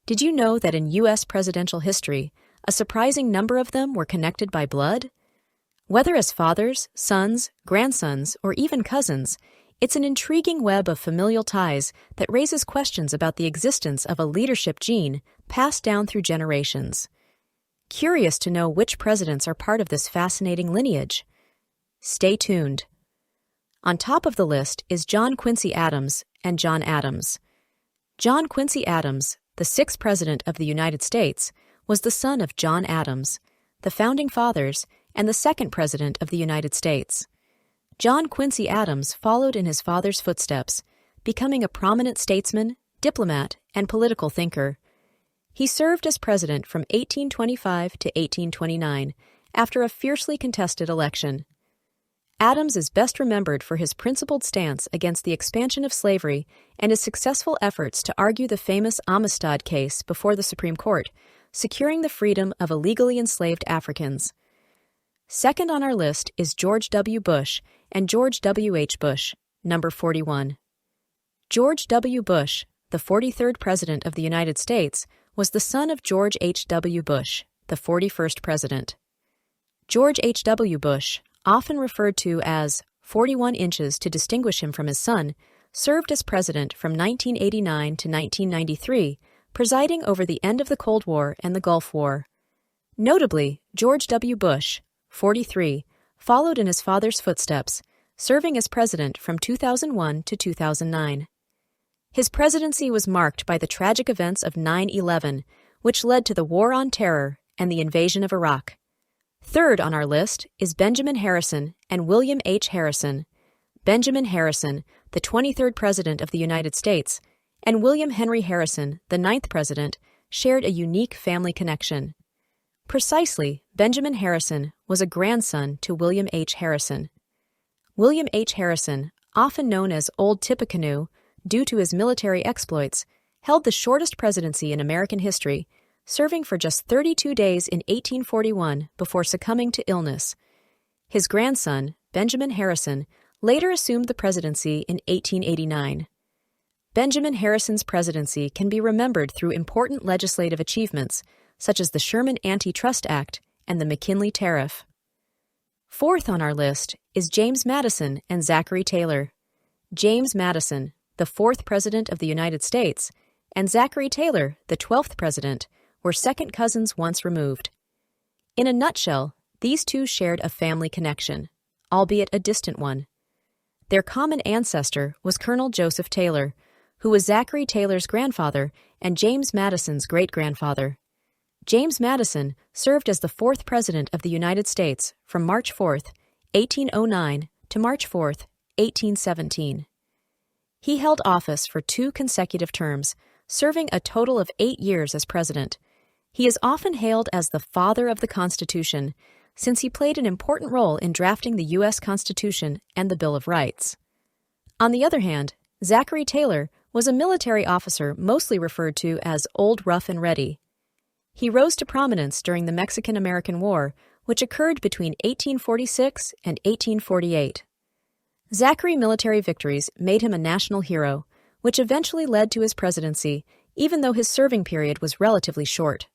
Did you know that in U.S. presidential history, a surprising number of them were connected by blood? Whether as fathers, sons, grandsons, or even cousins, it's an intriguing web of familial ties that raises questions about the existence of a leadership gene passed down through generations. Curious to know which presidents are part of this fascinating lineage? Stay tuned. On top of the list is John Quincy Adams and John Adams. John Quincy Adams, the sixth President of the United States, was the son of John Adams, the Founding Fathers, and the second President of the United States. John Quincy Adams followed in his father's footsteps, becoming a prominent statesman, diplomat, and political thinker. He served as president from 1825 to 1829, after a fiercely contested election. Adams is best remembered for his principled stance against the expansion of slavery and his successful efforts to argue the famous Amistad case before the Supreme Court, securing the freedom of illegally enslaved Africans. Second on our list is George W. Bush and George W. H. Bush, number 41. George W. Bush, the 43rd President of the United States, was the son of George H. W. Bush, the 41st President. George H. W. Bush, often referred to as 41 inches to distinguish him from his son, served as president from 1989 to 1993, presiding over the end of the Cold War and the Gulf War. Notably, George W. Bush, 43, followed in his father's footsteps, serving as president from 2001 to 2009. His presidency was marked by the tragic events of 9/11, which led to the War on Terror and the invasion of Iraq. Third on our list is Benjamin Harrison and William H. Harrison. Benjamin Harrison, the 23rd President of the United States, and William Henry Harrison, the 9th President, shared a unique family connection. Precisely, Benjamin Harrison was a grandson to William H. Harrison. William H. Harrison, often known as Old Tippecanoe due to his military exploits, held the shortest presidency in American history, serving for just 32 days in 1841 before succumbing to illness. His grandson, Benjamin Harrison, later assumed the presidency in 1889. Benjamin Harrison's presidency can be remembered through important legislative achievements, such as the Sherman Antitrust Act and the McKinley Tariff. Fourth on our list is James Madison and Zachary Taylor. James Madison, the 4th President of the United States, and Zachary Taylor, the 12th President, were second cousins once removed. In a nutshell, these two shared a family connection, albeit a distant one. Their common ancestor was Colonel Joseph Taylor, who was Zachary Taylor's grandfather and James Madison's great-grandfather. James Madison served as the 4th President of the United States from March 4, 1809 to March 4, 1817. He held office for 2 consecutive terms, serving a total of 8 years as president. He is often hailed as the father of the Constitution, since he played an important role in drafting the U.S. Constitution and the Bill of Rights. On the other hand, Zachary Taylor was a military officer mostly referred to as Old Rough and Ready. He rose to prominence during the Mexican-American War, which occurred between 1846 and 1848. Zachary's military victories made him a national hero, which eventually led to his presidency, even though his serving period was relatively short.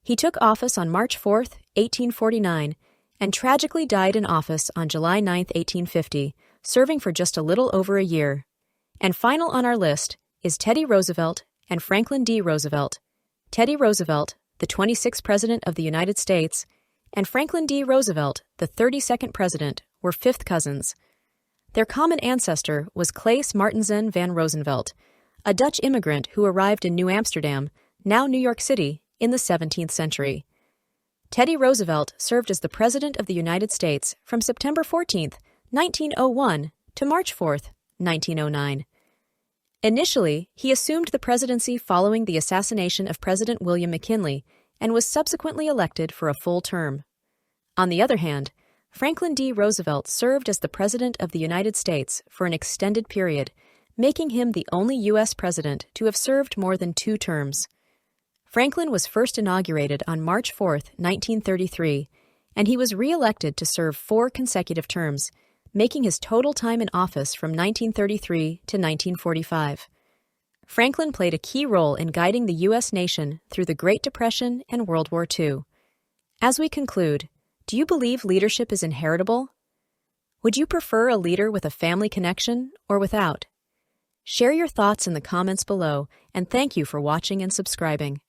He took office on March 4, 1849, and tragically died in office on July 9, 1850, serving for just a little over a year. And final on our list is Teddy Roosevelt and Franklin D. Roosevelt. Teddy Roosevelt, the 26th President of the United States, and Franklin D. Roosevelt, the 32nd President, were fifth cousins. Their common ancestor was Claes Martensen van Roosevelt, a Dutch immigrant who arrived in New Amsterdam, now New York City, in the 17th century. Teddy Roosevelt served as the President of the United States from September 14, 1901 to March 4, 1909. Initially, he assumed the presidency following the assassination of President William McKinley and was subsequently elected for a full term. On the other hand, Franklin D. Roosevelt served as the President of the United States for an extended period, making him the only U.S. president to have served more than 2 terms. Franklin was first inaugurated on March 4, 1933, and he was re-elected to serve 4 consecutive terms, making his total time in office from 1933 to 1945. Franklin played a key role in guiding the U.S. nation through the Great Depression and World War II. As we conclude, do you believe leadership is inheritable? Would you prefer a leader with a family connection or without? Share your thoughts in the comments below, and thank you for watching and subscribing.